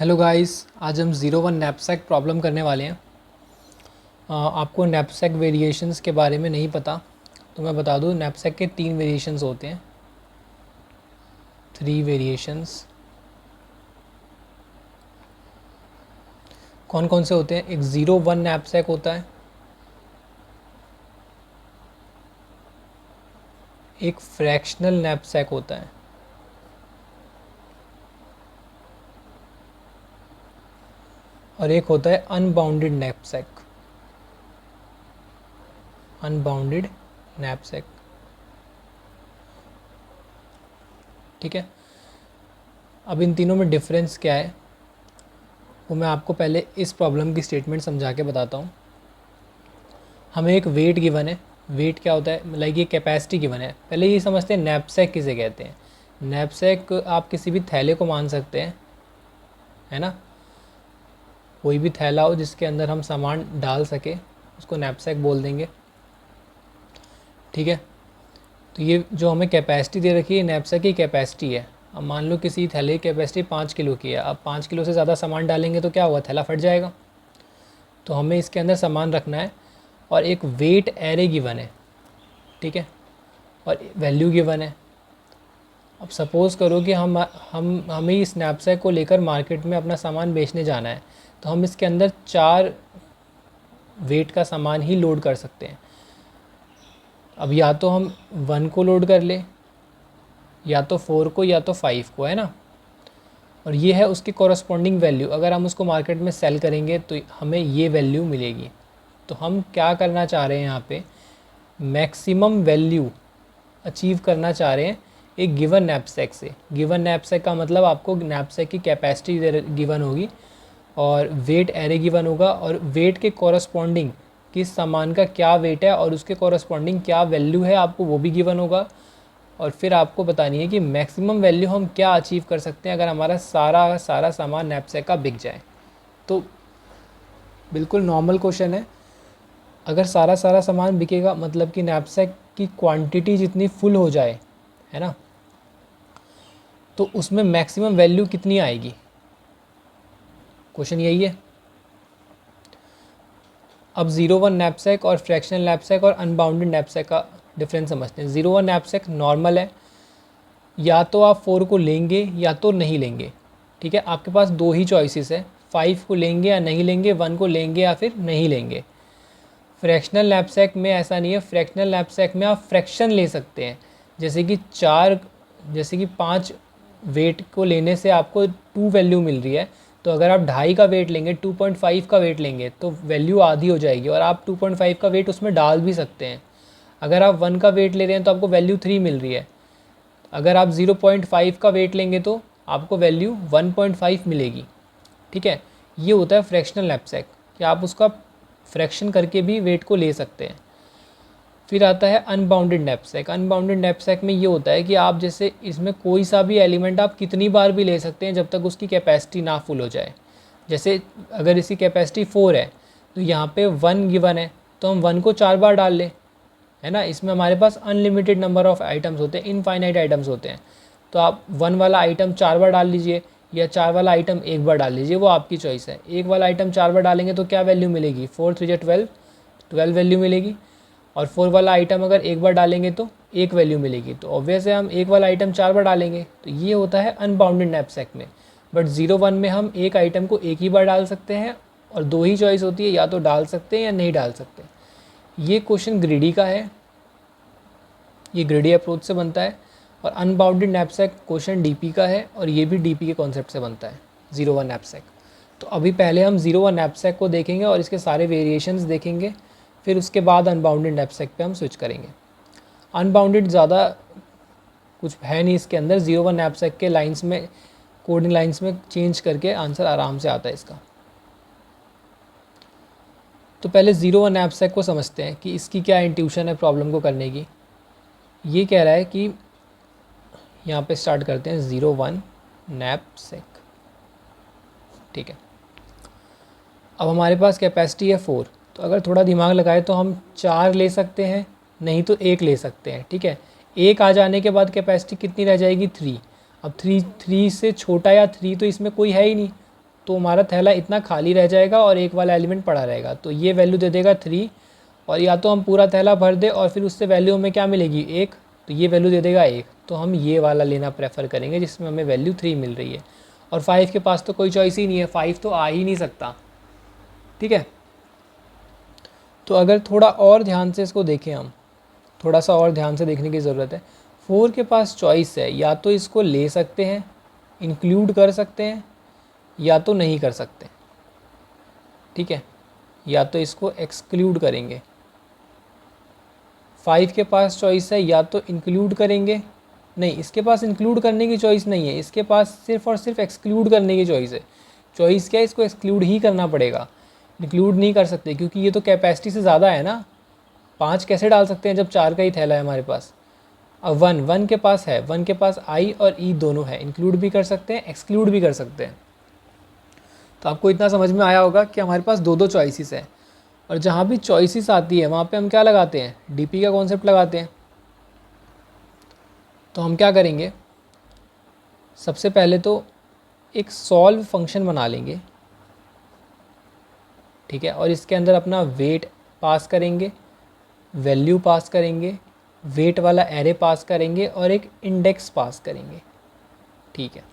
Hello guys, आज हम 01 knapsack problem करने वाले हैं। आपको नैपसैक वेरिएशंस के बारे में नहीं पता तो मैं बता दूं, नैपसैक के 3 वेरिएशंस होते हैं, 3 वेरिएशंस। कौन कौन से होते हैं? एक 01 नैपसैक होता है, एक फ्रैक्शनल नैपसैक होता है, और एक होता है अनबाउंडेड नैपसैक। अनबाउंडेड नैपसैक, ठीक है। अब इन तीनों में डिफरेंस क्या है वो मैं आपको पहले इस प्रॉब्लम की स्टेटमेंट समझा के बताता हूँ। हमें एक वेट गिवन है। वेट क्या होता है? लाइक ये कैपेसिटी गिवन है। पहले ये समझते हैं नैपसैक किसे कहते हैं। नैपसैक आप किसी भी थैले को मान सकते हैं, है ना। कोई भी थैला हो जिसके अंदर हम सामान डाल सके उसको नैपसैक बोल देंगे, ठीक है। तो ये जो हमें कैपेसिटी दे रखी है, नैपसैक की कैपेसिटी है। अब मान लो किसी थैले की कैपेसिटी 5 किलो की है। अब 5 किलो से ज़्यादा सामान डालेंगे तो क्या हुआ? थैला फट जाएगा। तो हमें इसके अंदर सामान रखना है और एक वेट एरे गिवन है, ठीक है, और वैल्यू गिवन है। अब सपोज़ करो कि हमें इस नैपसैक को लेकर मार्केट में अपना सामान बेचने जाना है, तो हम इसके अंदर 4 वेट का सामान ही लोड कर सकते हैं। अब या तो हम 1 को लोड कर ले, या तो 4 को, या तो 5 को, है ना। और ये है उसकी कॉरस्पॉन्डिंग वैल्यू। अगर हम उसको मार्केट में सेल करेंगे तो हमें ये वैल्यू मिलेगी। तो हम क्या करना चाह रहे हैं यहाँ पे? मैक्सिमम वैल्यू अचीव करना चाह रहे हैं एक गिवन नैपसैक से। गिवन नैपसैक का मतलब आपको नैपसैक की कैपेसिटी गिवन होगी और वेट एरे गिवन होगा, और वेट के कॉरस्पॉन्डिंग किस सामान का क्या वेट है और उसके कॉरस्पॉन्डिंग क्या वैल्यू है आपको वो भी गिवन होगा। और फिर आपको बतानी है कि मैक्सिमम वैल्यू हम क्या अचीव कर सकते हैं अगर हमारा सारा सामान नैपसैक का बिक जाए। तो बिल्कुल नॉर्मल क्वेश्चन है। अगर सारा सामान बिकेगा मतलब कि नैपसैक की क्वांटिटी जितनी फुल हो जाए, है ना, तो उसमें मैक्सिमम वैल्यू कितनी आएगी? क्वेश्चन यही है। अब 01 नैपसैक और फ्रैक्शनल नैपसैक और अनबाउंडेड नैपसैक का डिफरेंस समझते हैं। 01 नैपसैक नॉर्मल है, या तो आप 4 को लेंगे या तो नहीं लेंगे, ठीक है। आपके पास 2 ही चॉइसेस है, 5 को लेंगे या नहीं लेंगे, 1 को लेंगे या फिर नहीं लेंगे। फ्रैक्शनल नैपसैक में ऐसा नहीं है। फ्रैक्शनल नैपसैक में आप फ्रैक्शन ले सकते हैं, जैसे कि 5 वेट को लेने से आपको 2 वैल्यू मिल रही है। तो अगर आप 2.5 का वेट लेंगे, 2.5 का वेट लेंगे तो वैल्यू आधी हो जाएगी, और आप 2.5 का वेट उसमें डाल भी सकते हैं। अगर आप 1 का वेट ले रहे हैं तो आपको वैल्यू 3 मिल रही है। अगर आप 0.5 का वेट लेंगे तो आपको वैल्यू 1.5 मिलेगी, ठीक है। ये होता है फ्रैक्शनल नैपसैक कि आप उसका फ्रैक्शन करके भी वेट को ले सकते हैं। फिर आता है अनबाउंडेड नैपसैक। अनबाउंडेड नैपसैक में ये होता है कि आप जैसे इसमें कोई सा भी एलिमेंट आप कितनी बार भी ले सकते हैं जब तक उसकी कैपेसिटी ना फुल हो जाए। जैसे अगर इसकी कैपेसिटी 4 है तो यहाँ पे 1 गिवन है, तो हम 1 को 4 बार डाल लें, है ना। इसमें हमारे पास अनलिमिटेड नंबर ऑफ़ आइटम्स होते हैं, इनफाइनाइट आइटम्स होते हैं। तो आप 1 वाला आइटम 4 बार डाल लीजिए, या 4 वाला आइटम 1 बार डाल लीजिए, वो आपकी चॉइस है। 1 वाला आइटम 4 बार डालेंगे तो क्या वैल्यू मिलेगी? 4 3 12, 12 वैल्यू मिलेगी। और 4 वाला आइटम अगर 1 बार डालेंगे तो 1 वैल्यू मिलेगी। तो ऑब्वियस है हम 1 वाला आइटम 4 बार डालेंगे। तो ये होता है अनबाउंडेड नैपसैक में। बट 01 में हम एक आइटम को 1 ही बार डाल सकते हैं, और 2 ही चॉइस होती है, या तो डाल सकते हैं या नहीं डाल सकते। ये क्वेश्चन ग्रिडी का है, ये ग्रिडी अप्रोच से बनता है। और अनबाउंडेड नैपसैक क्वेश्चन डीपी का है, और ये भी डीपी के कॉन्सेप्ट से बनता है, 01 नैपसैक। तो अभी पहले हम 01 नैपसैक को देखेंगे और इसके सारे वेरिएशंस देखेंगे, फिर उसके बाद अनबाउंडेड नैपसैक पे हम स्विच करेंगे। अनबाउंडेड ज़्यादा कुछ है नहीं इसके अंदर। 01 नैपसैक के लाइंस में, कोडिंग लाइंस में चेंज करके आंसर आराम से आता है इसका। तो पहले 01 नैपसैक को समझते हैं कि इसकी क्या इंट्यूशन है प्रॉब्लम को करने की। ये कह रहा है कि यहाँ पे स्टार्ट करते हैं 01 नैपसैक, ठीक है। अब हमारे पास कैपेसिटी है 4, तो अगर थोड़ा दिमाग लगाए तो हम 4 ले सकते हैं, नहीं तो 1 ले सकते हैं, ठीक है। 1 आ जाने के बाद कैपेसिटी कितनी रह जाएगी? 3। अब 3 से छोटा या 3 तो इसमें कोई है ही नहीं, तो हमारा थैला इतना खाली रह जाएगा और एक वाला एलिमेंट पड़ा रहेगा। तो ये वैल्यू दे देगा 3, और या तो हम पूरा थैला भर दे और फिर उससे वैल्यू हमें क्या मिलेगी 1, तो ये वैल्यू दे देगा 1। तो हम ये वाला लेना प्रेफर करेंगे जिसमें हमें वैल्यू 3 मिल रही है। और 5 के पास तो कोई चॉइस ही नहीं है, 5 तो आ ही नहीं सकता। ठीक है, तो अगर थोड़ा और ध्यान से इसको देखें, हम थोड़ा सा और ध्यान से देखने की ज़रूरत है। 4 के पास चॉइस है, या तो इसको ले सकते हैं, इंक्लूड कर सकते हैं, या तो नहीं कर सकते। ठीक है, या तो इसको एक्सक्लूड करेंगे। 5 के पास चॉइस है, या तो इंक्लूड करेंगे, नहीं इसके पास इंक्लूड करने की चॉइस नहीं है, इसके पास सिर्फ और सिर्फ एक्सक्लूड करने की चॉइस है। चॉइस क्या है, इसको एक्सक्लूड ही करना पड़ेगा, इंक्लूड नहीं कर सकते क्योंकि ये तो कैपेसिटी से ज़्यादा है ना। 5 कैसे डाल सकते हैं जब 4 का ही थैला है हमारे पास। अब 1 के पास है, 1 के पास आई और ई दोनों है, इंक्लूड भी कर सकते हैं, एक्सक्लूड भी कर सकते हैं। तो आपको इतना समझ में आया होगा कि हमारे पास दो चॉइसेस हैं, और जहाँ भी चॉइसेस आती है वहाँ पे हम क्या लगाते हैं, डीपी का कॉन्सेप्ट लगाते हैं। तो हम क्या करेंगे, सबसे पहले तो एक सॉल्व फंक्शन बना लेंगे। ठीक है, और इसके अंदर अपना वेट पास करेंगे, वैल्यू पास करेंगे, वेट वाला एरे पास करेंगे और एक इंडेक्स पास करेंगे। ठीक है,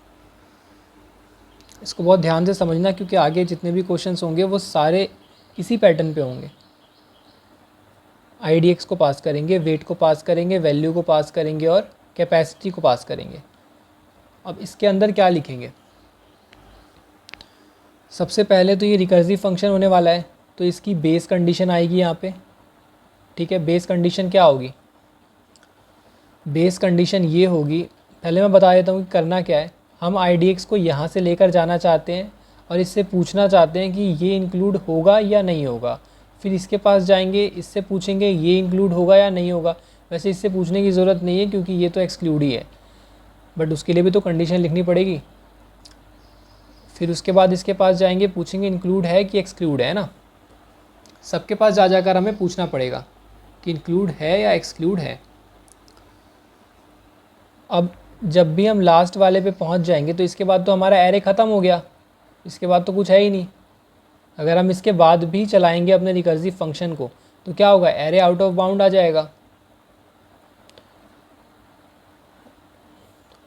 इसको बहुत ध्यान से समझना क्योंकि आगे जितने भी क्वेश्चंस होंगे वो सारे इसी पैटर्न पे होंगे। IDX को पास करेंगे, वेट को पास करेंगे, वैल्यू को पास करेंगे और कैपेसिटी को पास करेंगे। अब इसके अंदर क्या लिखेंगे, सबसे पहले तो ये रिकर्सिव फंक्शन होने वाला है, तो इसकी बेस कंडीशन आएगी यहाँ पे। ठीक है, बेस कंडीशन क्या होगी, बेस कंडीशन ये होगी, पहले मैं बता देता हूँ कि करना क्या है। हम IDX को यहाँ से लेकर जाना चाहते हैं और इससे पूछना चाहते हैं कि ये इंक्लूड होगा या नहीं होगा। फिर इसके पास जाएंगे, इससे पूछेंगे ये इंक्लूड होगा या नहीं होगा। वैसे इससे पूछने की ज़रूरत नहीं है क्योंकि ये तो एक्सक्लूड ही है, बट उसके लिए भी तो कंडीशन लिखनी पड़ेगी। फिर उसके बाद इसके पास जाएंगे, पूछेंगे इंक्लूड है कि एक्सक्लूड है ना। सबके पास जा जाकर हमें पूछना पड़ेगा कि इंक्लूड है या एक्सक्लूड है। अब जब भी हम लास्ट वाले पे पहुंच जाएंगे तो इसके बाद तो हमारा एरे ख़त्म हो गया, इसके बाद तो कुछ है ही नहीं। अगर हम इसके बाद भी चलाएंगे अपने रिकर्सिव फंक्शन को तो क्या होगा, एरे आउट ऑफ बाउंड आ जाएगा।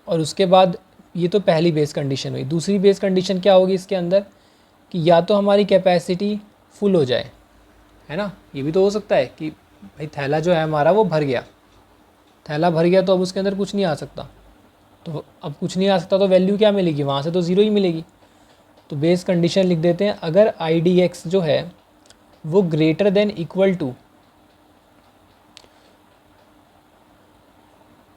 और उसके बाद ये तो पहली बेस कंडीशन हुई। दूसरी बेस कंडीशन क्या होगी इसके अंदर, कि या तो हमारी कैपेसिटी फुल हो जाए, है ना। ये भी तो हो सकता है कि भाई थैला जो है हमारा वो भर गया, थैला भर गया तो अब उसके अंदर कुछ नहीं आ सकता। तो अब कुछ नहीं आ सकता तो वैल्यू क्या मिलेगी, वहाँ से तो ज़ीरो ही मिलेगी। तो बेस कंडीशन लिख देते हैं, अगर IDX जो है वो greater than equal to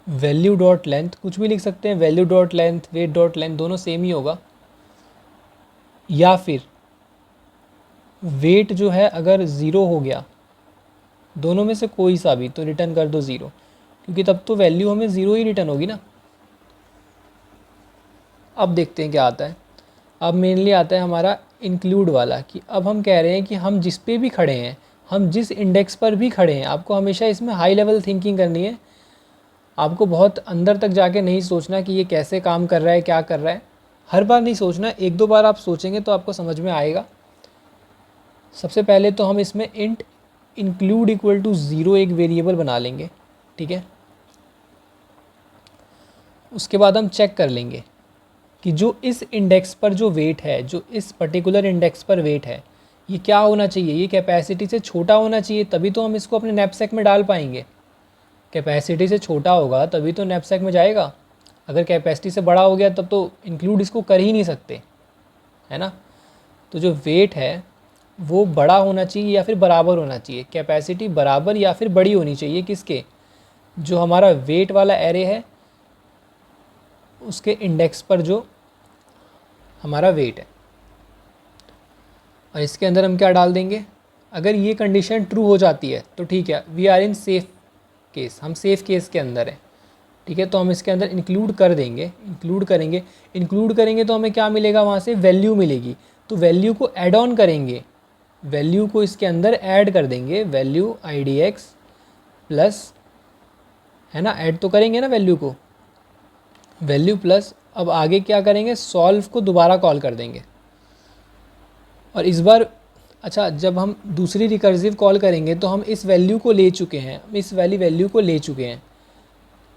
value dot length, कुछ भी लिख सकते हैं, value dot length, weight dot length दोनों सेम ही होगा, या फिर वेट जो है अगर ज़ीरो हो गया, दोनों में से कोई सा भी, तो रिटर्न कर दो ज़ीरो, क्योंकि तब तो वैल्यू हमें ज़ीरो ही रिटर्न होगी ना। अब देखते हैं क्या आता है। अब मेनली आता है हमारा इंक्लूड वाला, कि अब हम कह रहे हैं कि हम जिस पे भी खड़े हैं, हम जिस इंडेक्स पर भी खड़े हैं, आपको हमेशा इसमें हाई लेवल थिंकिंग करनी है। आपको बहुत अंदर तक जाके नहीं सोचना कि ये कैसे काम कर रहा है, क्या कर रहा है, हर बार नहीं सोचना, एक दो बार आप सोचेंगे तो आपको समझ में आएगा। सबसे पहले तो हम इसमें int include equal to zero एक वेरिएबल बना लेंगे। ठीक है, उसके बाद हम चेक कर लेंगे कि जो इस इंडेक्स पर जो वेट है, जो इस पर्टिकुलर इंडेक्स पर वेट है, ये क्या होना चाहिए, ये कैपेसिटी से छोटा होना चाहिए, तभी तो हम इसको अपने नैपसैक में डाल पाएंगे। कैपेसिटी से छोटा होगा तभी तो नैपसैक में जाएगा। अगर कैपेसिटी से बड़ा हो गया तब तो इंक्लूड इसको कर ही नहीं सकते, है ना। तो जो वेट है वो बड़ा होना चाहिए या फिर बराबर होना चाहिए, कैपेसिटी बराबर या फिर बड़ी होनी चाहिए किसके, जो हमारा वेट वाला एरे है उसके इंडेक्स पर जो हमारा वेट है। और इसके अंदर हम क्या डाल देंगे, अगर ये कंडीशन ट्रू हो जाती है तो ठीक है, we are in safe case, हम सेफ केस के अंदर हैं। ठीक है, तो हम इसके अंदर इंक्लूड कर देंगे, इंक्लूड करेंगे तो हमें क्या मिलेगा, वहाँ से वैल्यू मिलेगी। तो वैल्यू को ऐड ऑन करेंगे, वैल्यू को इसके अंदर ऐड कर देंगे, वैल्यू IDX प्लस, है ना, ऐड तो करेंगे ना वैल्यू को, वैल्यू प्लस। अब आगे क्या करेंगे, सॉल्व को दोबारा कॉल कर देंगे। और इस बार अच्छा, जब हम दूसरी रिकर्सिव कॉल करेंगे तो हम इस वैल्यू को ले चुके हैं, हम इस वाली वैल्यू को ले चुके हैं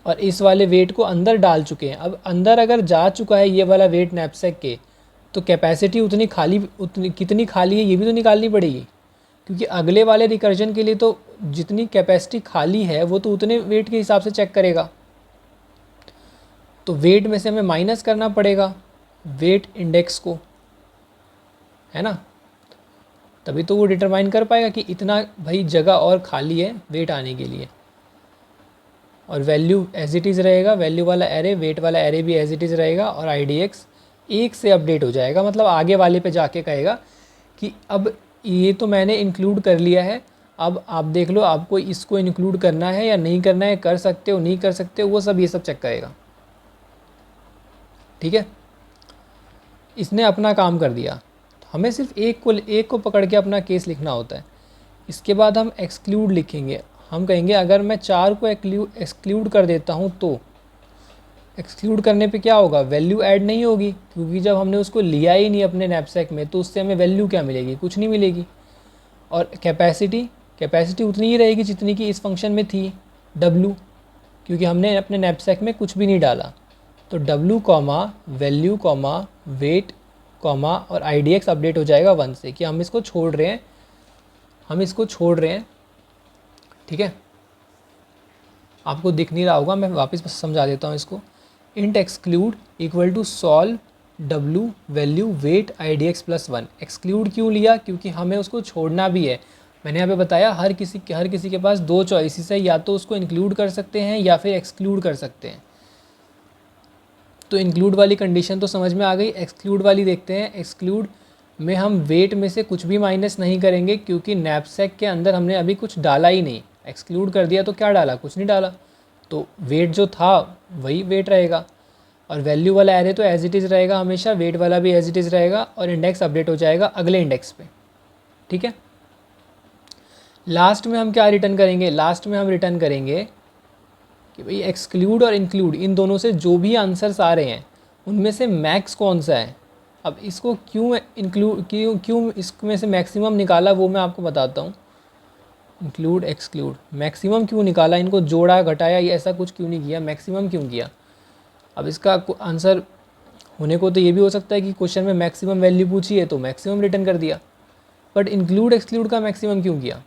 और इस वाले वेट को अंदर डाल चुके हैं। अब अंदर अगर जा चुका है ये वाला वेट नैपसैक के, तो कैपेसिटी उतनी कितनी खाली है ये भी तो निकालनी पड़ेगी, क्योंकि अगले वाले रिकर्जन के लिए तो जितनी कैपेसिटी खाली है वो तो उतने वेट के हिसाब से चेक करेगा। तो वेट में से हमें माइनस करना पड़ेगा वेट इंडेक्स को, है ना, तभी तो वो डिटरमाइन कर पाएगा कि इतना भाई जगह और खाली है वेट आने के लिए। और वैल्यू एज इट इज़ रहेगा, वैल्यू वाला एरे, वेट वाला एरे भी एज इट इज़ रहेगा और IDX 1 से अपडेट हो जाएगा, मतलब आगे वाले पे जाके कहेगा कि अब ये तो मैंने इंक्लूड कर लिया है, अब आप देख लो आपको इसको इंक्लूड करना है या नहीं करना है, कर सकते हो नहीं कर सकते हो, वो सब ये सब चेक करेगा। ठीक है, इसने अपना काम कर दिया। हमें सिर्फ एक को पकड़ के अपना केस लिखना होता है। इसके बाद हम एक्सक्लूड लिखेंगे। हम कहेंगे अगर मैं 4 को एक्सक्लूड कर देता हूँ तो एक्सक्लूड करने पे क्या होगा, वैल्यू ऐड नहीं होगी, क्योंकि जब हमने उसको लिया ही नहीं अपने नैपसैक में तो उससे हमें वैल्यू क्या मिलेगी, कुछ नहीं मिलेगी। और कैपेसिटी उतनी ही रहेगी जितनी कि इस फंक्शन में थी, W, क्योंकि हमने अपने नैपसैक में कुछ भी नहीं डाला। तो W comma value comma weight comma और IDX अपडेट हो जाएगा 1 से, कि हम इसको छोड़ रहे हैं, ठीक है। आपको दिख नहीं रहा होगा, मैं वापस समझा देता हूँ इसको। Int exclude equal to solve W value weight IDX + 1। Exclude क्यों लिया, क्योंकि हमें उसको छोड़ना भी है। मैंने यहाँ पे बताया हर किसी के पास 2 चॉइसेस है, या तो उसको इंक्लूड कर सकते हैं या फिर एक्सक्लूड कर सकते हैं। तो इंक्लूड वाली कंडीशन तो समझ में आ गई, एक्सक्लूड वाली देखते हैं। एक्सक्लूड में हम वेट में से कुछ भी माइनस नहीं करेंगे, क्योंकि नैपसैक के अंदर हमने अभी कुछ डाला ही नहीं। एक्सक्लूड कर दिया तो क्या डाला, कुछ नहीं डाला, तो वेट जो था वही वेट रहेगा। और वैल्यू वाला एरे तो एज इट इज़ रहेगा हमेशा, वेट वाला भी एज इट इज़ रहेगा, और इंडेक्स अपडेट हो जाएगा अगले इंडेक्स पे। ठीक है, लास्ट में हम क्या रिटर्न करेंगे, लास्ट में हम रिटर्न करेंगे कि भाई एक्सक्लूड और इंक्लूड इन दोनों से जो भी आंसर्स आ रहे हैं उनमें से मैक्स कौन सा है। अब इसको क्यों इसमें से मैक्सिमम निकाला वो मैं आपको बताता हूँ। इंक्लूड एक्सक्लूड मैक्सिमम क्यों निकाला, इनको जोड़ा घटाया ये ऐसा कुछ क्यों नहीं किया, मैक्सिमम क्यों किया। अब इसका आंसर होने को तो ये भी हो सकता है कि क्वेश्चन में मैक्सिमम वैल्यू पूछी है तो मैक्सिमम रिटर्न कर दिया, बट इंक्लूड एक्सक्लूड का मैक्सिमम क्यों किया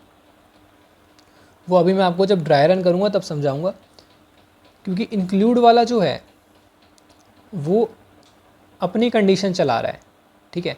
वो अभी मैं आपको जब ड्राई रन करूँगा तब समझाऊँगा। क्योंकि इंक्लूड वाला जो है वो अपनी कंडीशन चला रहा है, ठीक है।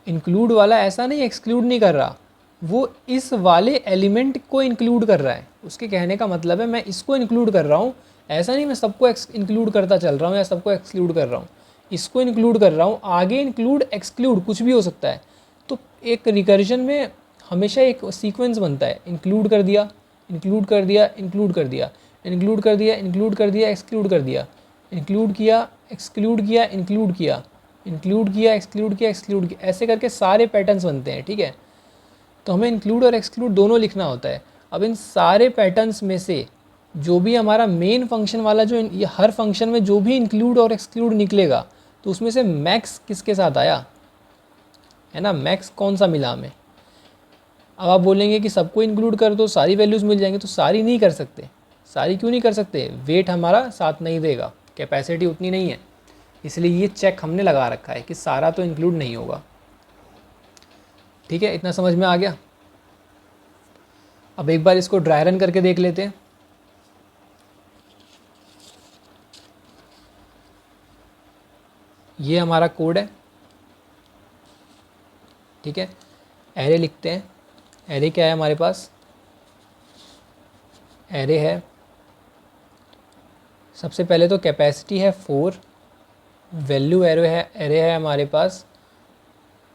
इंक्लूड वाला ऐसा नहीं एक्सक्लूड नहीं कर रहा, वो इस वाले एलिमेंट को इंक्लूड कर रहा है। उसके कहने का मतलब है मैं इसको इंक्लूड कर रहा हूँ, ऐसा नहीं मैं सबको इंक्लूड करता चल रहा हूँ या सबको एक्सक्लूड कर रहा हूँ, इसको इंक्लूड कर रहा हूँ। आगे इंक्लूड एक्सक्लूड कुछ भी हो सकता है। तो एक रिकर्जन में हमेशा एक सीक्वेंस बनता है, इंक्लूड कर दिया, इंक्लूड कर दिया, इंक्लूड कर दिया, इंक्लूड कर दिया, इंक्लूड कर दिया, एक्सक्लूड कर दिया, इंक्लूड किया, एक्सक्लूड किया, इंक्लूड किया, इंक्लूड किया, एक्सक्लूड किया, एक्सक्लूड किया, ऐसे करके सारे पैटर्न्स बनते हैं, ठीक है। तो हमें इंक्लूड और एक्सक्लूड दोनों लिखना होता है। अब इन सारे पैटर्न्स में से जो भी हमारा मेन फंक्शन वाला जो ये हर फंक्शन में जो भी इंक्लूड और एक्सक्लूड निकलेगा तो उसमें से मैक्स किसके साथ आया है ना, मैक्स कौन सा मिला हमें। अब आप बोलेंगे कि सबको इंक्लूड कर दो सारी वैल्यूज़ मिल जाएंगी, तो सारी नहीं कर सकते। सारी क्यों नहीं कर सकते, वेट हमारा साथ नहीं देगा, कैपेसिटी उतनी नहीं है, इसलिए ये चेक हमने लगा रखा है कि सारा तो इंक्लूड नहीं होगा। ठीक है, इतना समझ में आ गया। अब एक बार इसको ड्राई रन करके देख लेते हैं। ये हमारा कोड है, ठीक है। एरे लिखते हैं। एरे क्या है हमारे पास, एरे है सबसे पहले तो कैपेसिटी है 4, वैल्यू एरे है हमारे पास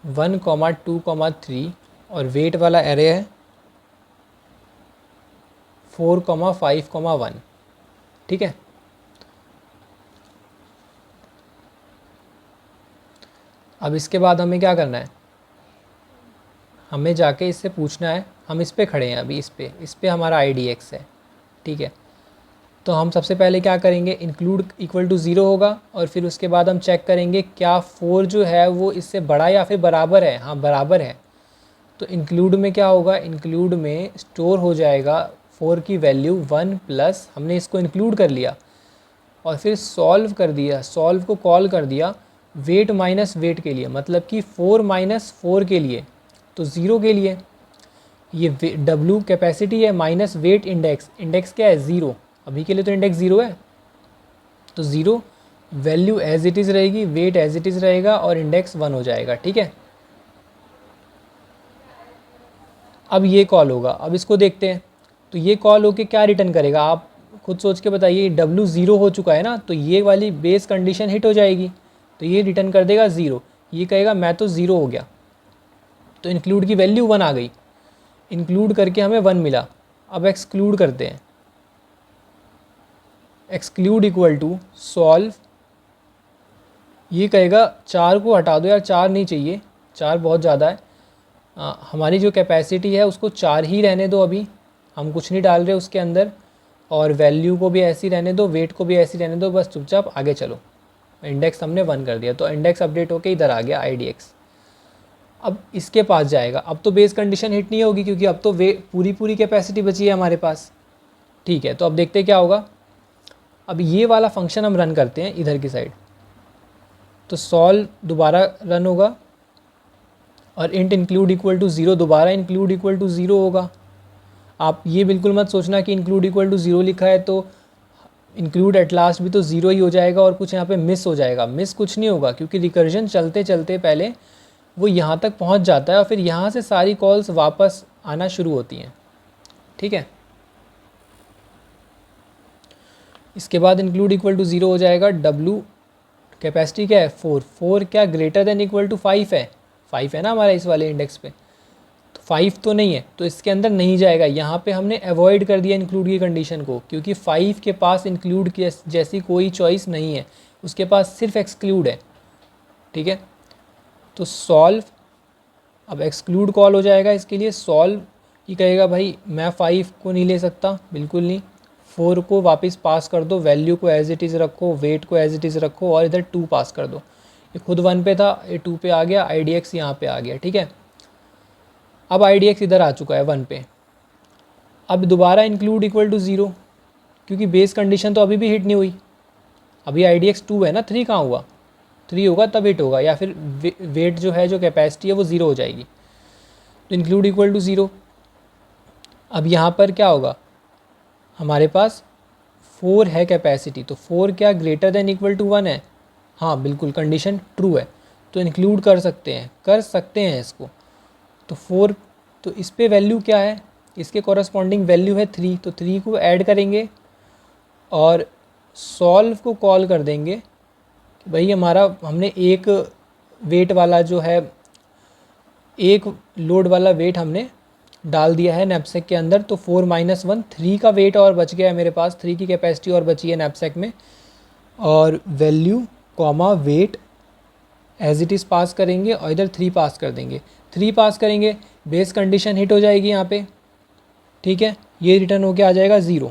1, 2, 3 और वेट वाला एरे है 4, 5, 1, ठीक है। अब इसके बाद हमें क्या करना है, हमें जाके इससे पूछना है, हम इस पे खड़े हैं अभी, इस पे हमारा IDX है, ठीक है। तो हम सबसे पहले क्या करेंगे, इंक्लूड इक्वल टू 0 होगा और फिर उसके बाद हम चेक करेंगे क्या 4 जो है वो इससे बड़ा या फिर बराबर है। हाँ बराबर है, तो इंक्लूड में क्या होगा, इंक्लूड में स्टोर हो जाएगा 4 की वैल्यू 1 प्लस, हमने इसको इंक्लूड कर लिया और फिर सॉल्व कर दिया, सॉल्व को कॉल कर दिया वेट माइनस वेट के लिए, मतलब कि 4 माइनस 4 के लिए, तो 0 के लिए। ये W कैपेसिटी है माइनस वेट इंडेक्स, इंडेक्स क्या है 0, अभी के लिए तो इंडेक्स 0 है, तो 0 वैल्यू एज इट इज़ रहेगी, वेट एज इट इज़ रहेगा और इंडेक्स 1 हो जाएगा। ठीक है, अब ये कॉल होगा, अब इसको देखते हैं। तो ये कॉल होके क्या रिटर्न करेगा, आप खुद सोच के बताइए। W 0 हो चुका है ना, तो ये वाली बेस कंडीशन हिट हो जाएगी, तो ये रिटर्न कर देगा 0। ये कहेगा मैं तो 0 हो गया, तो इंक्लूड की वैल्यू 1 आ गई, इंक्लूड करके हमें 1 मिला। अब एक्सक्लूड करते हैं, एक्सक्लूड इक्वल टू सॉल्व, ये कहेगा 4 को हटा दो यार, 4 नहीं चाहिए, 4 बहुत ज़्यादा है, हमारी जो कैपेसिटी है उसको 4 ही रहने दो, अभी हम कुछ नहीं डाल रहे उसके अंदर, और वैल्यू को भी ऐसी रहने दो, वेट को भी ऐसी रहने दो, बस चुपचाप आगे चलो। इंडेक्स हमने 1 कर दिया, तो इंडेक्स अपडेट होके इधर आ गया IDX। अब इसके पास जाएगा, अब तो बेस कंडीशन हिट नहीं होगी क्योंकि अब तो वे पूरी कैपेसिटी बची है हमारे पास। ठीक है, तो अब देखते हैं क्या होगा। अब ये वाला फंक्शन हम रन करते हैं इधर की साइड, तो सॉल्व दोबारा रन होगा और इंट इंक्लूड इक्वल टू 0 दोबारा इंक्लूड इक्वल टू 0 होगा। आप ये बिल्कुल मत सोचना कि इंक्लूड इक्वल टू 0 लिखा है तो इंक्लूड एट लास्ट भी तो 0 ही हो जाएगा और कुछ यहाँ पे मिस हो जाएगा। मिस कुछ नहीं होगा क्योंकि रिकर्जन चलते चलते पहले वो यहाँ तक पहुँच जाता है और फिर यहाँ से सारी कॉल्स वापस आना शुरू होती हैं। ठीक है, इसके बाद इंक्लूड इक्वल टू 0 हो जाएगा। W कैपेसिटी क्या है 4, 4 क्या ग्रेटर देन इक्वल टू 5 है, 5 है ना हमारा इस वाले इंडेक्स पे, तो 5 तो नहीं है, तो इसके अंदर नहीं जाएगा। यहाँ पे हमने अवॉइड कर दिया इंक्लूड की कंडीशन को, क्योंकि 5 के पास इंक्लूड की जैसी कोई चॉइस नहीं है, उसके पास सिर्फ एक्सक्लूड है। ठीक है, तो सॉल्व, अब एक्सक्लूड कॉल हो जाएगा इसके लिए। सॉल्व ये कहेगा भाई मैं 5 को नहीं ले सकता, बिल्कुल नहीं, 4 को वापस पास कर दो, वैल्यू को एज इट इज़ रखो, वेट को एज इट इज़ रखो और इधर 2 पास कर दो। ये खुद 1 पे था, ये 2 पे आ गया, IDX यहाँ पे आ गया। ठीक है, अब IDX इधर आ चुका है 1 पे। अब दोबारा इंक्लूड इक्वल टू 0, क्योंकि बेस कंडीशन तो अभी भी हिट नहीं हुई, अभी IDX 2 है ना, 3 कहाँ हुआ, 3 होगा तब हिट होगा, या फिर वेट जो है, जो कैपेसिटी है वो 0 हो जाएगी। तो इंक्लूड इक्वल टू 0, अब यहाँ पर क्या होगा, हमारे पास 4 है कैपेसिटी, तो 4 क्या ग्रेटर देन इक्वल टू 1 है, हाँ बिल्कुल कंडीशन ट्रू है, तो इंक्लूड कर सकते हैं इसको। तो 4, तो इस पे वैल्यू क्या है, इसके कॉरस्पॉन्डिंग वैल्यू है 3, तो 3 को ऐड करेंगे और सॉल्व को कॉल कर देंगे कि भाई हमारा, हमने एक वेट वाला जो है, एक लोड वाला वेट हमने डाल दिया है नैपसैक के अंदर, तो 4 माइनस 1, 3 का वेट और बच गया है मेरे पास, 3 की कैपेसिटी और बची है नैपसैक में, और value comma weight as it is pass करेंगे और इधर 3 पास कर देंगे। 3 पास करेंगे, बेस कंडीशन हिट हो जाएगी यहाँ पे। ठीक है, ये रिटर्न होके आ जाएगा 0।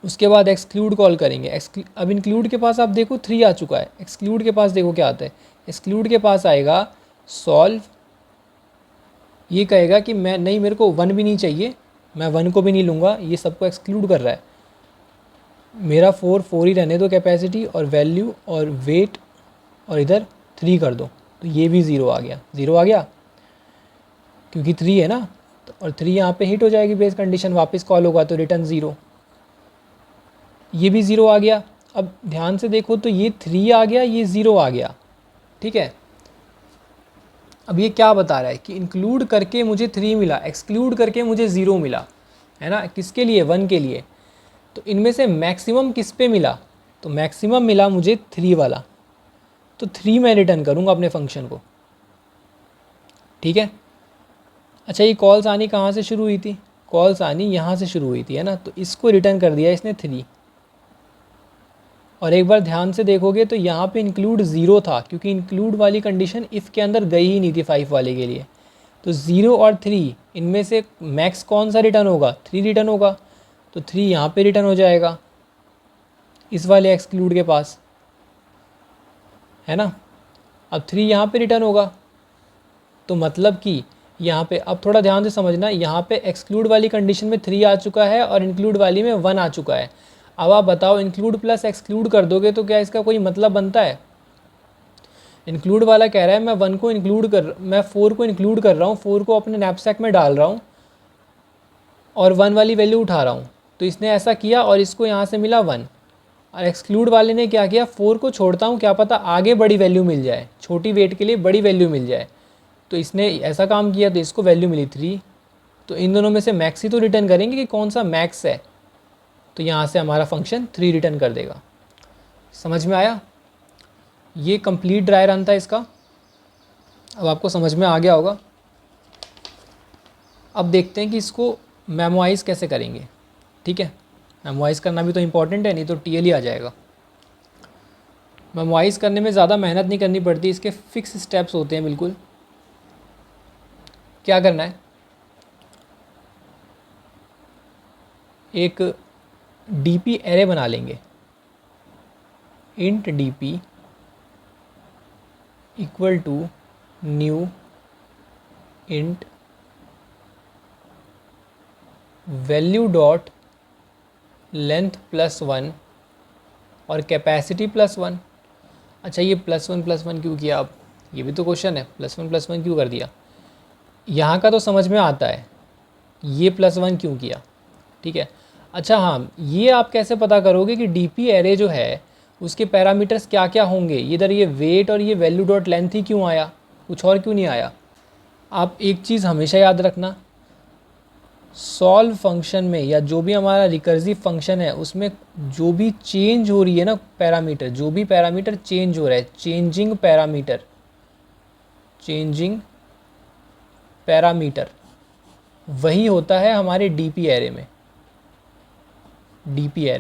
उसके बाद एक्सक्लूड कॉल करेंगे। अब इंक्लूड के पास आप देखो 3 आ चुका है, एक्सक्लूड के पास देखो क्या आता है, एक्सक्लूड के पास आएगा सॉल्व, ये कहेगा कि मैं नहीं, मेरे को 1 भी नहीं चाहिए, मैं 1 को भी नहीं लूँगा, ये सबको एक्सक्लूड कर रहा है, मेरा 4 ही रहने दो कैपेसिटी, और वैल्यू और वेट और इधर 3 कर दो, तो ये भी 0 आ गया, 0 आ गया क्योंकि 3 है ना, और 3 यहाँ पे हिट हो जाएगी, बेस कंडीशन वापस कॉल होगा तो रिटर्न 0, ये भी 0 आ गया। अब ध्यान से देखो तो ये 3 आ गया, ये 0 आ गया। ठीक है, अब ये क्या बता रहा है कि इंक्लूड करके मुझे 3 मिला, एक्सक्लूड करके मुझे 0 मिला, है ना, किसके लिए, 1 के लिए। तो इनमें से मैक्सिमम किस पे मिला, तो मैक्सिमम मिला मुझे 3 वाला, तो 3 मैं रिटर्न करूँगा अपने फंक्शन को। ठीक है, अच्छा ये कॉल्स आनी कहाँ से शुरू हुई थी, कॉल्स आनी यहाँ से शुरू हुई थी, है ना, तो इसको रिटर्न कर दिया इसने 3। और एक बार ध्यान से देखोगे तो यहाँ पे इंक्लूड 0 था, क्योंकि इंक्लूड वाली कंडीशन इफ़ के अंदर गई ही नहीं थी 5 वाले के लिए। तो 0 और 3 इनमें से मैक्स कौन सा रिटर्न होगा, 3 रिटर्न होगा। तो 3 यहाँ पे रिटर्न हो जाएगा इस वाले एक्सक्लूड के पास, है ना। अब 3 यहाँ पे रिटर्न होगा, तो मतलब कि यहाँ पे, अब थोड़ा ध्यान से समझना, यहाँ पे एक्सक्लूड वाली कंडीशन में 3 आ चुका है और इंक्लूड वाली में 1 आ चुका है। अब आप बताओ, इंक्लूड प्लस एक्सक्लूड कर दोगे तो क्या इसका कोई मतलब बनता है? इंक्लूड वाला कह रहा है मैं 1 को इंक्लूड कर, मैं 4 को इंक्लूड कर रहा हूँ, 4 को अपने नैपसैक में डाल रहा हूँ और 1 वाली वैल्यू उठा रहा हूँ। तो इसने ऐसा किया और इसको यहाँ से मिला 1। और एक्सक्लूड वाले ने क्या किया, 4 को छोड़ता हूँ, क्या पता आगे बड़ी वैल्यू मिल जाए, छोटी वेट के लिए बड़ी वैल्यू मिल जाए। तो इसने ऐसा काम किया, तो इसको वैल्यू मिली 3। तो इन दोनों में से मैक्स ही तो रिटर्न करेंगे कि कौन सा मैक्स है। तो यहाँ से हमारा फंक्शन 3 रिटर्न कर देगा। समझ में आया? ये कंप्लीट ड्राई रन था इसका। अब आपको समझ में आ गया होगा। अब देखते हैं कि इसको मेमोराइज कैसे करेंगे। ठीक है, मेमोराइज करना भी तो इम्पॉर्टेंट है, नहीं तो टीएल ही आ जाएगा। मेमोराइज करने में ज़्यादा मेहनत नहीं करनी पड़ती, इसके फिक्स स्टेप्स होते हैं बिल्कुल। क्या करना है, एक डीपी एरे बना लेंगे, int DP equal to new int value dot length +1 और कैपेसिटी +1। अच्छा, ये +1 क्यों किया? अब ये भी तो क्वेश्चन है, +1 क्यों कर दिया? यहाँ का तो समझ में आता है, ये +1 क्यों किया। ठीक है, अच्छा हाँ, ये आप कैसे पता करोगे कि डीपी एरे जो है उसके पैरामीटर्स क्या क्या होंगे? इधर ये वेट और ये वैल्यू डॉट लेंथ ही क्यों आया, कुछ और क्यों नहीं आया? आप एक चीज़ हमेशा याद रखना, सॉल्व फंक्शन में या जो भी हमारा रिकर्सिव फंक्शन है उसमें जो भी चेंज हो रही है ना पैरामीटर, जो भी पैरामीटर चेंज हो रहा है, चेंजिंग पैरामीटर वही होता है हमारे डीपी एरे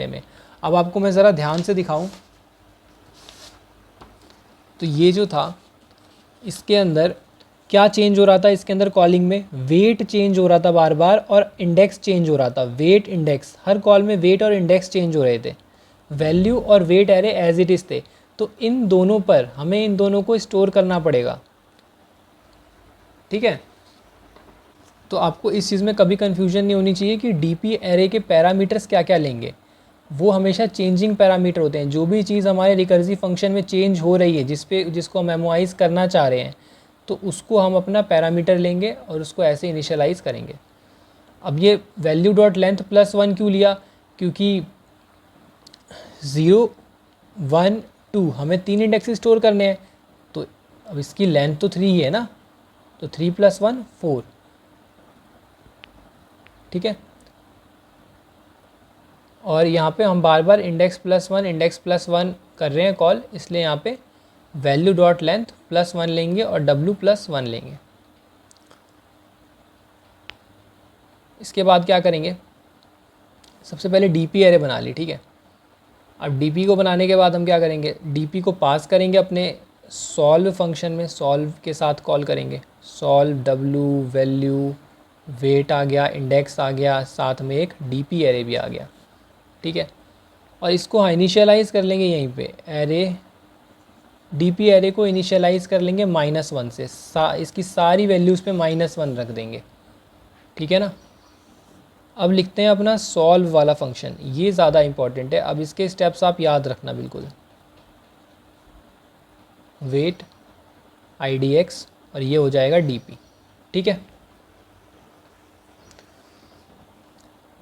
में। अब आपको मैं ज़रा ध्यान से दिखाऊं, तो ये जो था इसके अंदर क्या चेंज हो रहा था, इसके अंदर कॉलिंग में वेट चेंज हो रहा था बार बार और इंडेक्स चेंज हो रहा था। वेट इंडेक्स, हर कॉल में वेट और इंडेक्स चेंज हो रहे थे। वैल्यू और weight array as it is थे। तो इन दोनों पर हमें इन दोनों को स्टोर करना पड़ेगा। ठीक है, तो आपको इस चीज़ में कभी कन्फ्यूजन नहीं होनी चाहिए कि डीपी एरे के पैरामीटर्स क्या क्या लेंगे। वो हमेशा चेंजिंग पैरामीटर होते हैं। जो भी चीज़ हमारे रिकर्सिव फंक्शन में चेंज हो रही है, जिसको हम मेमोराइज करना चाह रहे हैं, तो उसको हम अपना पैरामीटर लेंगे और उसको ऐसे इनिशियलाइज़ करेंगे। अब ये वैल्यू डॉट लेंथ +1 क्यों लिया? क्योंकि 0, 1, 2 हमें 3 इंडेक्स स्टोर करने हैं। तो अब इसकी लेंथ तो 3 ही है ना, तो 3 + 1 4। ठीक है, और यहाँ पे हम बार बार इंडेक्स +1 कर रहे हैं कॉल, इसलिए यहाँ पे वैल्यू डॉट लेंथ +1 लेंगे और w+1 लेंगे। इसके बाद क्या करेंगे, सबसे पहले डीपी एरे बना ली। ठीक है, अब डीपी को बनाने के बाद हम क्या करेंगे, डीपी को पास करेंगे अपने सॉल्व फंक्शन में, सॉल्व के साथ कॉल करेंगे। सॉल्व w वैल्यू वेट आ गया, इंडेक्स आ गया, साथ में एक डीपी एरे भी आ गया। ठीक है, और इसको इनिशियलाइज़ कर लेंगे यहीं पे, एरे डीपी एरे को इनिशियलाइज़ कर लेंगे -1 से। इसकी सारी वैल्यूज़ पे -1 रख देंगे। ठीक है ना। अब लिखते हैं अपना सॉल्व वाला फंक्शन, ये ज़्यादा इम्पॉर्टेंट है। अब इसके स्टेप्स आप याद रखना बिल्कुल, वेट IDX और ये हो जाएगा डीपी। ठीक है,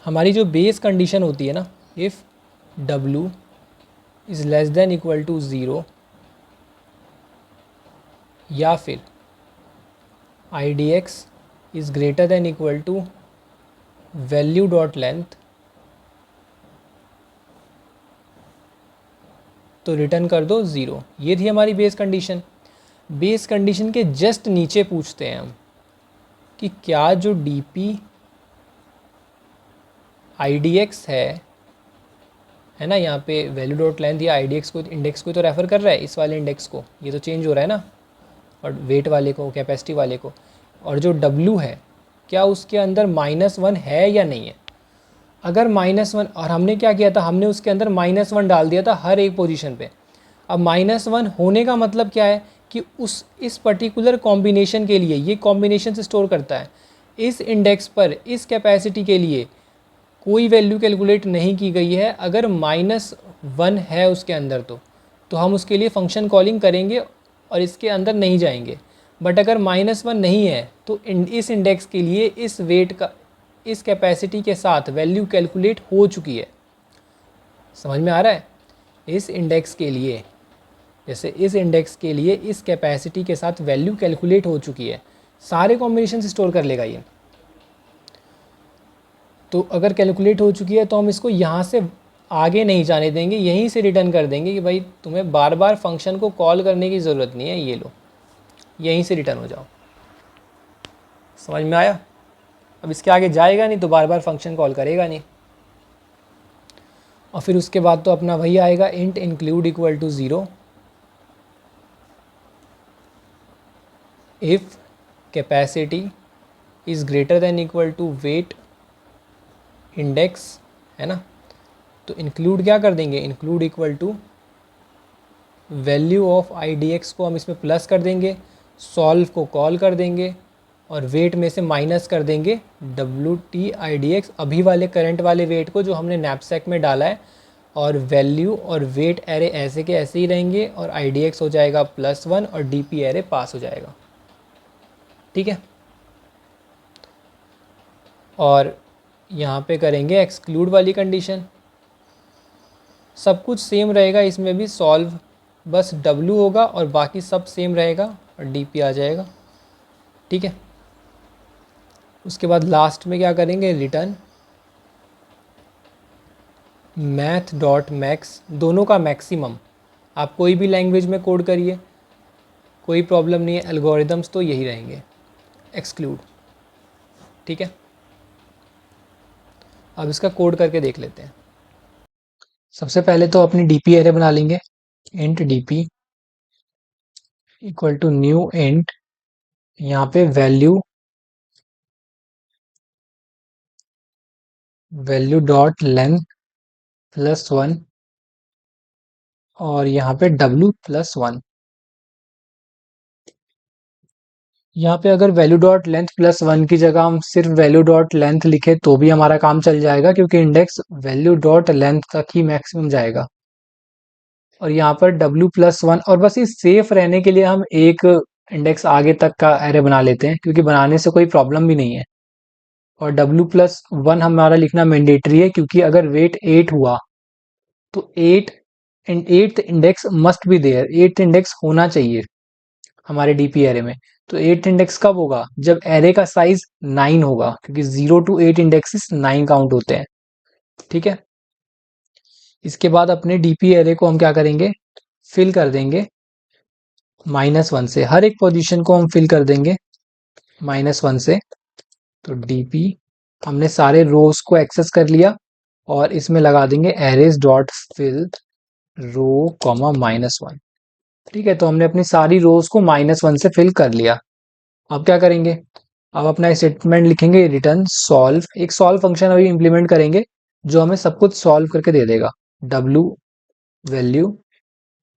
हमारी जो बेस कंडीशन होती है ना, if w is less than equal to 0 या फिर IDX is greater than equal to value dot length, तो रिटर्न कर दो 0। ये थी हमारी बेस कंडीशन। बेस कंडीशन के जस्ट नीचे पूछते हैं हम कि क्या जो डीपी IDX है ना, यहाँ पे वैल्यू डॉट लेंथ या IDX को, इंडेक्स को तो रेफ़र कर रहा है, इस वाले इंडेक्स को, ये तो चेंज हो रहा है ना, और वेट वाले को, कैपेसिटी वाले को, और जो W है क्या उसके अंदर -1 है या नहीं है। अगर -1, और हमने क्या किया था, हमने उसके अंदर -1 डाल दिया था हर एक पोजीशन पे। अब -1 होने का मतलब क्या है कि इस पर्टिकुलर कॉम्बिनेशन के लिए, ये कॉम्बिनेशन से स्टोर करता है, इस इंडेक्स पर इस कैपेसिटी के लिए कोई वैल्यू कैलकुलेट नहीं की गई है। अगर -1 है उसके अंदर तो हम उसके लिए फंक्शन कॉलिंग करेंगे और इसके अंदर नहीं जाएंगे। बट अगर -1 नहीं है तो इस इंडेक्स के लिए इस वेट का, इस कैपेसिटी के साथ वैल्यू कैलकुलेट हो चुकी है। समझ में आ रहा है? इस इंडेक्स के लिए, जैसे इस इंडेक्स के लिए इस कैपेसिटी के साथ वैल्यू कैलकुलेट हो चुकी है, सारे कॉम्बिनेशन स्टोर कर लेगा ये। तो अगर कैलकुलेट हो चुकी है तो हम इसको यहाँ से आगे नहीं जाने देंगे, यहीं से रिटर्न कर देंगे कि भाई तुम्हें बार बार फंक्शन को कॉल करने की ज़रूरत नहीं है, ये लो, यहीं से रिटर्न हो जाओ। समझ में आया? अब इसके आगे जाएगा नहीं तो बार बार फंक्शन कॉल करेगा नहीं। और फिर उसके बाद तो अपना वही आएगा, int include equal to 0 if capacity is greater than equal to weight index, है ना। तो इंक्लूड क्या कर देंगे, include equal to value of I D X को हम इसमें प्लस कर देंगे, सॉल्व को कॉल कर देंगे और वेट में से माइनस कर देंगे W T I D x, अभी वाले करंट वाले वेट को जो हमने नैपसैक में डाला है, और वैल्यू और वेट एरे ऐसे के ऐसे ही रहेंगे और आई डी एक्स हो जाएगा +1 और डी पी एरे पास हो जाएगा। ठीक है, और यहाँ पे करेंगे एक्सक्लूड वाली कंडीशन, सब कुछ सेम रहेगा इसमें भी, सॉल्व बस W होगा और बाकी सब सेम रहेगा और DP आ जाएगा। ठीक है, उसके बाद लास्ट में क्या करेंगे, रिटर्न मैथ डॉट मैक्स, दोनों का मैक्सिमम। आप कोई भी लैंग्वेज में कोड करिए, कोई प्रॉब्लम नहीं है, एल्गोरिदम्स तो यही रहेंगे, एक्सक्लूड। ठीक है, अब इसका कोड करके देख लेते हैं। सबसे पहले तो अपनी DP एरे बना लेंगे, int DP equal to new int, यहाँ पे वैल्यू डॉट लेंथ +1 और यहाँ पे W+1। यहाँ पे अगर वैल्यू डॉट लेंथ +1 की जगह हम सिर्फ वैल्यू डॉट लेंथ लिखे तो भी हमारा काम चल जाएगा, क्योंकि इंडेक्स वैल्यू डॉट लेंथ तक ही मैक्सिमम जाएगा। और यहाँ पर W+1, और बस ये सेफ रहने के लिए हम एक इंडेक्स आगे तक का एरे बना लेते हैं, क्योंकि बनाने से कोई प्रॉब्लम भी नहीं है। और W+1 हमारा लिखना मैंडेटरी है, क्योंकि अगर वेट 8 हुआ तो 8th index must be there, 8th index होना चाहिए हमारे डीपी एरे में। तो 8th इंडेक्स कब होगा, जब एरे का साइज 9 होगा, क्योंकि 0 to 8 इंडेक्सेस 9 काउंट होते हैं। ठीक है, इसके बाद अपने डीपी एरे को हम क्या करेंगे, फिल कर देंगे -1 से, हर एक पोजीशन को हम फिल कर देंगे -1 से। तो डीपी हमने सारे रोज को एक्सेस कर लिया और इसमें लगा देंगे arrays dot fill row comma -1। ठीक है, तो हमने अपनी सारी रोज को -1 से फिल कर लिया। अब क्या करेंगे, अब अपना स्टेटमेंट लिखेंगे, रिटर्न सॉल्व, एक सॉल्व फंक्शन अभी इंप्लीमेंट करेंगे जो हमें सब कुछ सॉल्व करके दे देगा। W value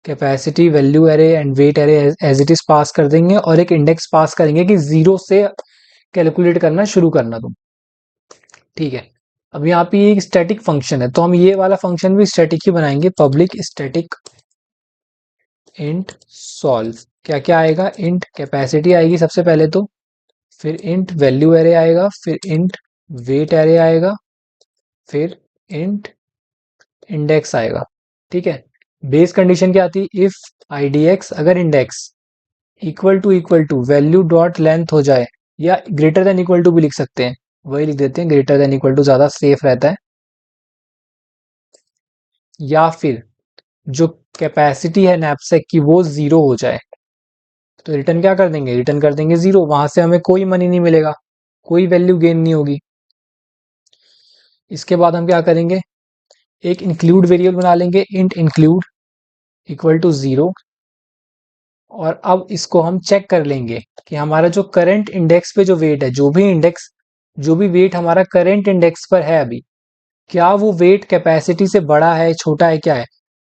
capacity value array and weight array as it is pass कर देंगे और एक इंडेक्स पास करेंगे कि 0 से कैलकुलेट करना शुरू करना तुम। ठीक है, अब यहाँ पे एक स्टैटिक फंक्शन है तो हम ये वाला फंक्शन भी स्टैटिक ही बनाएंगे, पब्लिक स्टैटिक इंट सॉल्व। क्या क्या आएगा, इंट कैपेसिटी आएगी सबसे पहले तो, फिर इंट वैल्यू एरे आएगा, फिर इंट वेट एरे आएगा, फिर इंट इंडेक्स आएगा। ठीक है, बेस कंडीशन क्या आती है, इफ IDX अगर index equal to value dot length हो जाए, या ग्रेटर देन इक्वल टू भी लिख सकते हैं, वही लिख देते हैं, ग्रेटर देन इक्वल टू ज्यादा सेफ रहता है, या फिर जो कैपेसिटी है नैपसैक की वो 0 हो जाए, तो रिटर्न क्या कर देंगे, रिटर्न कर देंगे 0, वहां से हमें कोई मनी नहीं मिलेगा, कोई वैल्यू गेन नहीं होगी। इसके बाद हम क्या करेंगे, एक इंक्लूड वेरिएबल बना लेंगे, इंट इंक्लूड इक्वल टू 0, और अब इसको हम चेक कर लेंगे कि हमारा जो करंट इंडेक्स पे जो वेट है, जो भी वेट हमारा करंट इंडेक्स पर है अभी, क्या वो वेट कैपेसिटी से बड़ा है, छोटा है, क्या है?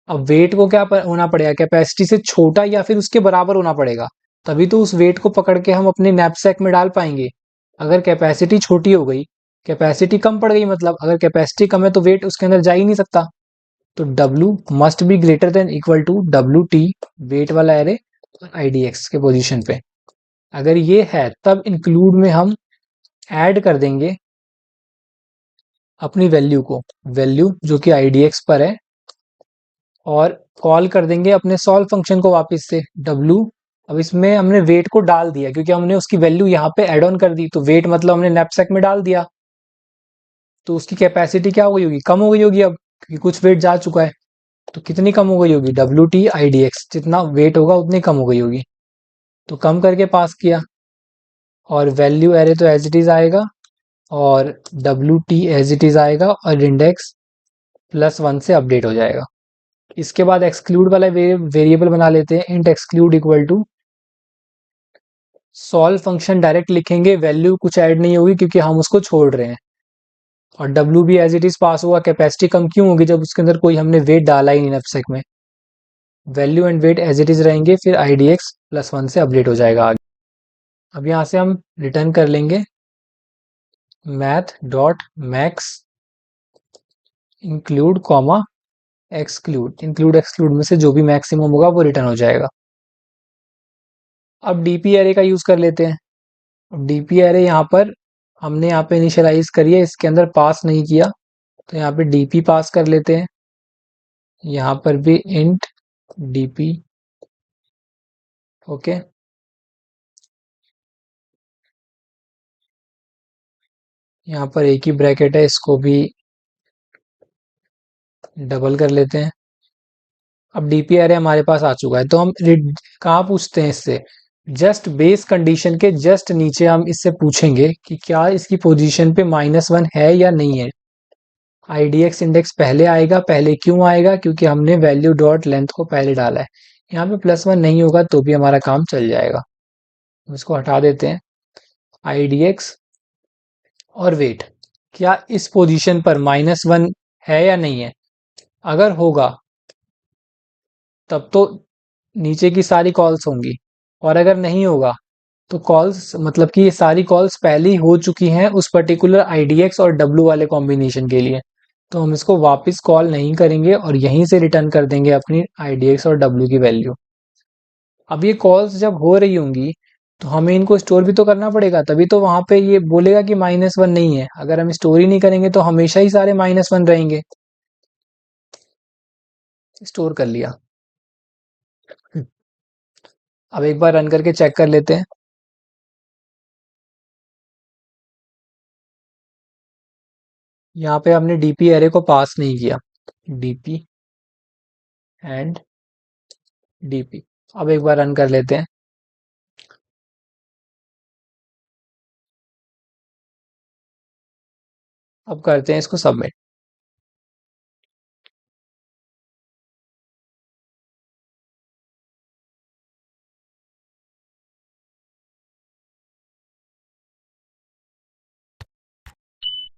अब वेट को क्या होना पड़ेगा, कैपेसिटी से छोटा या फिर उसके बराबर होना पड़ेगा, तभी तो उस वेट को पकड़ के हम अपने नैपसैक में डाल पाएंगे। अगर कैपेसिटी छोटी हो गई, कैपेसिटी कम पड़ गई, मतलब अगर कैपेसिटी कम है तो वेट उसके अंदर जा ही नहीं सकता। तो W must be greater than equal to WT, weight वाला एरे IDX के पोजीशन पे। अगर ये है तब इंक्लूड में हम ऐड कर देंगे अपनी वैल्यू को, वैल्यू जो कि IDX पर है, और कॉल कर देंगे अपने सॉल्व फंक्शन को वापस से W। अब इसमें हमने वेट को डाल दिया क्योंकि हमने उसकी वैल्यू यहाँ पे ऐड ऑन कर दी, तो वेट मतलब हमने नैपसैक में डाल दिया, तो उसकी कैपेसिटी क्या हो गई होगी, कम हो गई होगी अब, क्योंकि कुछ वेट जा चुका है। तो कितनी कम हो गई होगी, WT/IDX, जितना वेट होगा उतनी कम हो गई होगी। तो कम करके पास किया, और वैल्यू एरे तो एज इट इज आएगा, और WT एज इट इज आएगा, और इंडेक्स +1 से अपडेट हो जाएगा। इसके बाद एक्सक्लूड वाला वेरिएबल बना लेते हैं, int exclude equal to solve function direct लिखेंगे, वैल्यू कुछ ऐड नहीं होगी क्योंकि हम उसको छोड़ रहे हैं, और W भी एज इट इज पास हुआ। कैपेसिटी कम क्यों होगी, जब उसके अंदर कोई हमने वेट डाला ही नहीं नैपसैक में। Value and weight as it is रहेंगे, फिर IDX +1 से अपडेट हो जाएगा आगे। अब यहाँ से हम रिटर्न कर लेंगे math.max include comma exclude, include exclude में से जो भी मैक्सिमम होगा वो रिटर्न हो जाएगा। अब डीपी एरे का यूज कर लेते हैं। अब डीपी एरे यहाँ पर हमने यहाँ पे इनिशियलाइज करी है, इसके अंदर पास नहीं किया, तो यहाँ पे डीपी पास कर लेते हैं। यहाँ पर भी इंट डीपी, ओके। यहाँ पर एक ही ब्रैकेट है, इसको भी डबल कर लेते हैं। अब डीपी एरे हमारे पास आ चुका है, तो हम कहाँ पूछते हैं इससे, जस्ट बेस कंडीशन के जस्ट नीचे हम इससे पूछेंगे कि क्या इसकी पोजीशन पे -1 है या नहीं है। IDX इंडेक्स पहले आएगा, पहले क्यों आएगा, क्योंकि हमने वैल्यू डॉट लेंथ को पहले डाला है। यहाँ पे +1 नहीं होगा तो भी हमारा काम चल जाएगा, हम इसको हटा देते हैं। IDX और वेट, क्या इस पोजीशन पर -1 है या नहीं है? अगर होगा तब तो नीचे की सारी कॉल्स होंगी, और अगर नहीं होगा तो कॉल्स मतलब कि ये सारी कॉल्स पहले ही हो चुकी हैं उस पर्टिकुलर IDX और W वाले कॉम्बिनेशन के लिए, तो हम इसको वापस कॉल नहीं करेंगे और यहीं से रिटर्न कर देंगे अपनी IDX और W की वैल्यू। अब ये कॉल्स जब हो रही होंगी तो हमें इनको स्टोर भी तो करना पड़ेगा, तभी तो वहां पे ये बोलेगा कि -1 नहीं है। अगर हम स्टोर ही नहीं करेंगे तो हमेशा ही सारे -1 रहेंगे। स्टोर कर लिया। अब एक बार रन करके चेक कर लेते हैं। यहाँ पे हमने डीपी एरे को पास नहीं किया, डीपी एंड डीपी। अब एक बार रन कर लेते हैं। अब करते हैं इसको सबमिट।